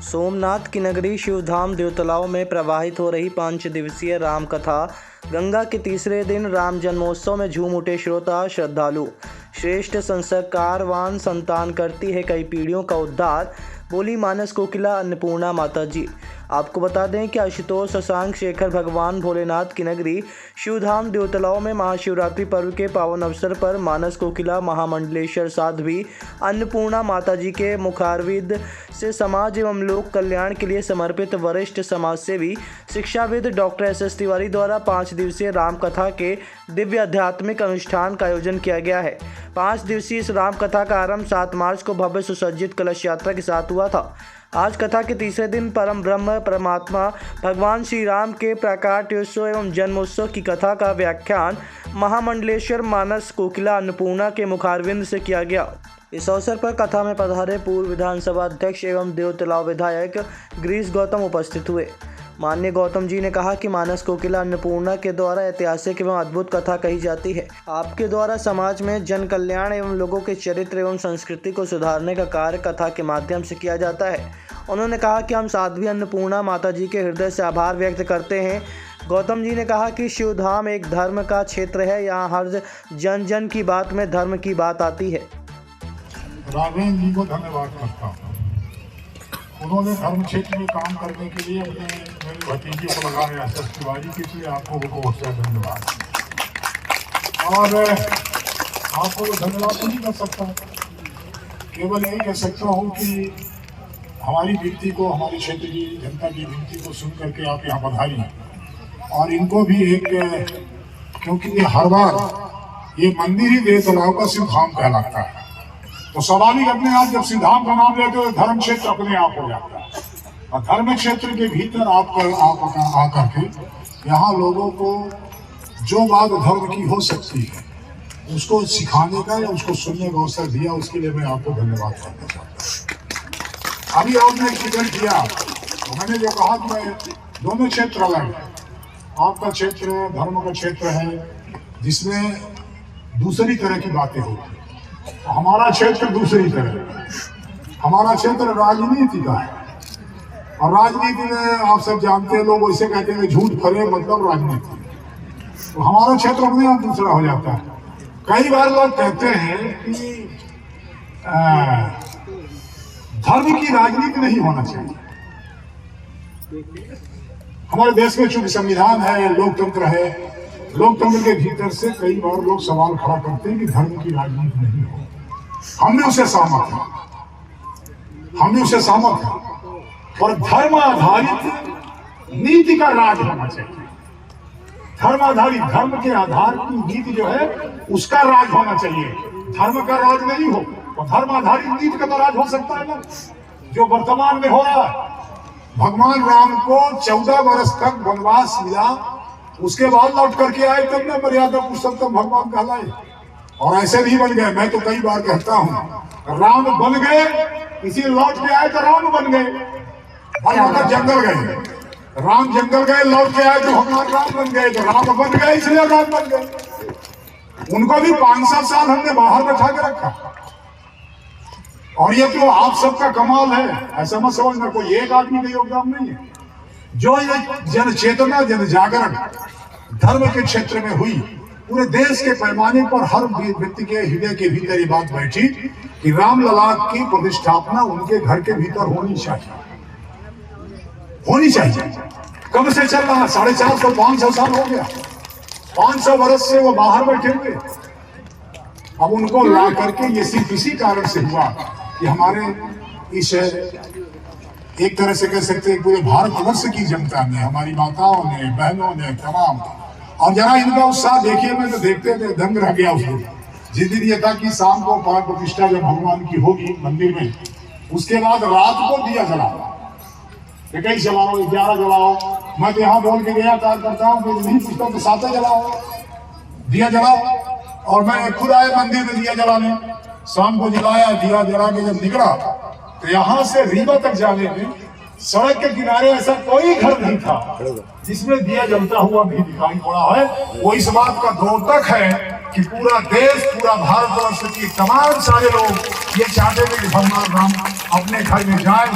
सोमनाथ की नगरी शिवधाम देवतलाव में प्रवाहित हो रही 5 दिवसीय राम कथा गंगा के तीसरे दिन राम जन्मोत्सव में झूम उठे श्रोता श्रद्धालु। श्रेष्ठ संस्कारवान संतान करती है कई पीढ़ियों का उद्धार, बोली मानस कोकिला अन्नपूर्णा माता जी। आपको बता दें कि आशुतोष शशांक शेखर भगवान भोलेनाथ की नगरी शिवधाम देवतलाव में महाशिवरात्रि पर्व के पावन अवसर पर मानस कोकिला महामंडलेश्वर साध्वी अन्नपूर्णा माता जी के मुखारविंद से समाज एवं लोक कल्याण के लिए समर्पित वरिष्ठ समाजसेवी शिक्षाविद डॉक्टर एस तिवारी द्वारा 5 दिवसीय राम कथा के दिव्य आध्यात्मिक अनुष्ठान का आयोजन किया गया है। 5 दिवसीय इस राम कथा का आरंभ 7 मार्च को भव्य सुसज्जित कलश यात्रा के साथ हुआ था। आज कथा के तीसरे दिन परम ब्रह्म परमात्मा भगवान श्री राम के प्राकट्योत्सव एवं जन्मोत्सव की कथा का व्याख्यान महामंडलेश्वर मानस कोकिला अन्नपूर्णा के मुखारविंद से किया गया। इस अवसर पर कथा में पधारे पूर्व विधानसभा अध्यक्ष एवं देवतलाव विधायक गिरीश गौतम उपस्थित हुए। माननीय गौतम जी ने कहा कि मानस कोकिला अन्नपूर्णा के द्वारा ऐतिहासिक एवं अद्भुत कथा कही जाती है। आपके द्वारा समाज में जन कल्याण एवं लोगों के चरित्र एवं संस्कृति को सुधारने का कार्य कथा के माध्यम से किया जाता है। उन्होंने कहा कि हम साध्वी अन्नपूर्णा माता जी के हृदय से आभार व्यक्त करते हैं। गौतम जी ने कहा कि शिवधाम एक धर्म का क्षेत्र है, यहाँ हर जन जन की बात में धर्म की बात आती है। राघवेंद्र जी को धन्यवाद करता हूँ। उन्होंने धर्म क्षेत्र में काम करने के लिए अपने मेरे भतीजे को लगाया एस तिवारी के लिए आपको बहुत से धन्यवाद। और आपको धन्यवाद नहीं कर सकता, केवल यही कह सकता हूँ कि हमारी विनती को, हमारे क्षेत्र की जनता की विनती को सुन करके आप यहाँ पधारी हैं। और इनको भी एक, क्योंकि ये हर बार ये मंदिर ही देवतलाव का सिवधाम कहलाता है, तो स्वाभाविक अपने आप जब सिद्धांत का नाम लेते हो धर्म क्षेत्र अपने आप हो जाता है। और धर्म क्षेत्र के भीतर आप आकर के यहाँ लोगों को जो बात धर्म की हो सकती है उसको सिखाने का या उसको सुनने का अवसर दिया, उसके लिए मैं आपको धन्यवाद करना चाहता हूँ। अभी आपने जिक्र किया तो मैंने जो कहा कि मैं दोनों क्षेत्र अलग है। आपका क्षेत्र धर्म का क्षेत्र है जिसमें दूसरी तरह की बातें होती हैं, हमारा क्षेत्र दूसरी तरह। हमारा क्षेत्र राजनीति का है और राजनीति में आप सब जानते हैं, लोग वैसे कहते हैं झूठ फरे मतलब राजनीति, तो हमारा क्षेत्र अपने आप दूसरा हो जाता है। कई बार लोग कहते हैं कि धर्म की राजनीति नहीं होना चाहिए। हमारे देश में चूंकि संविधान है, लोकतंत्र है, लोकतंत्र के भीतर से कई बार लोग सवाल खड़ा करते हैं कि धर्म की राजनीति नहीं हो। हम भी उससे सहमत हैं, हम भी उससे सहमत हैं। और धर्म आधारित नीति का राज होना चाहिए। धर्म आधारित, धर्म के आधार की नीति जो है उसका राज होना चाहिए, धर्म का राज नहीं हो। और धर्म आधारित नीति का तो राज हो सकता है ना, जो वर्तमान में हो रहा है। भगवान राम को 14 वर्ष तक वनवास मिला, उसके बाद लौट करके आए तब ना मर्यादा पुरुषोत्तम भगवान कहलाए। और ऐसे नहीं बन गए, मैं तो कई बार कहता हूँ राम बन गए, इसी लौट के आए तो राम बन गए। भगवान जंगल गए, राम जंगल गए, लौट के आए तो भगवान राम बन गए, तो राम बन गए इसलिए राम बन गए। उनको भी 500 साल हमने बाहर बैठा के रखा। और ये तो आप सबका कमाल है, ऐसा मत समझना कोई एक आदमी का योगदान नहीं है। जो ये जन चेतना, जन जागरण धर्म के क्षेत्र में हुई, पूरे देश के पैमाने पर हर व्यक्ति के हृदय के भीतर ये बात बैठी कि रामलला की प्रतिष्ठापना उनके घर के भीतर होनी चाहिए, होनी चाहिए। कब से चल रहा, 450 500 साल हो गया, 500 वर्ष से वो बाहर बैठे हुए। अब उनको ला करके ये सिर्फ इसी कारण से हुआ कि हमारे इस, एक तरह से कह सकते हैं पूरे भारतवर्ष की जनता ने, हमारी माताओं ने, बहनों ने, तमाम। और जरा इनका उत्साह देखिए, मैं तो देखते थे दंग रह गया उसको। जिस दिन ये था कि शाम को प्राण प्रतिष्ठा जब भगवान की होगी मंदिर में, उसके बाद रात को दिया जलाओ, कई जलाओ, 11 जलाओ। मैं तो यहाँ बोल के गया कार्य करता हूँ, मैं नहीं पूछता तो 7 जलाओ, दिया जलाओ। और मैं खुद आया मंदिर में दिया जलाने, शाम को जलाया, दिया जला के जब निकला तो यहाँ से रीवा तक जाने में सड़क के किनारे ऐसा कोई घर नहीं था जिसमें दिया जलता हुआ नहीं दिखाई पड़ा है। वो इस बात का द्योतक है कि पूरा देश, पूरा भारतवर्ष की तमाम सारे लोग ये चाहते थे कि भगवान राम अपने घर में जाए।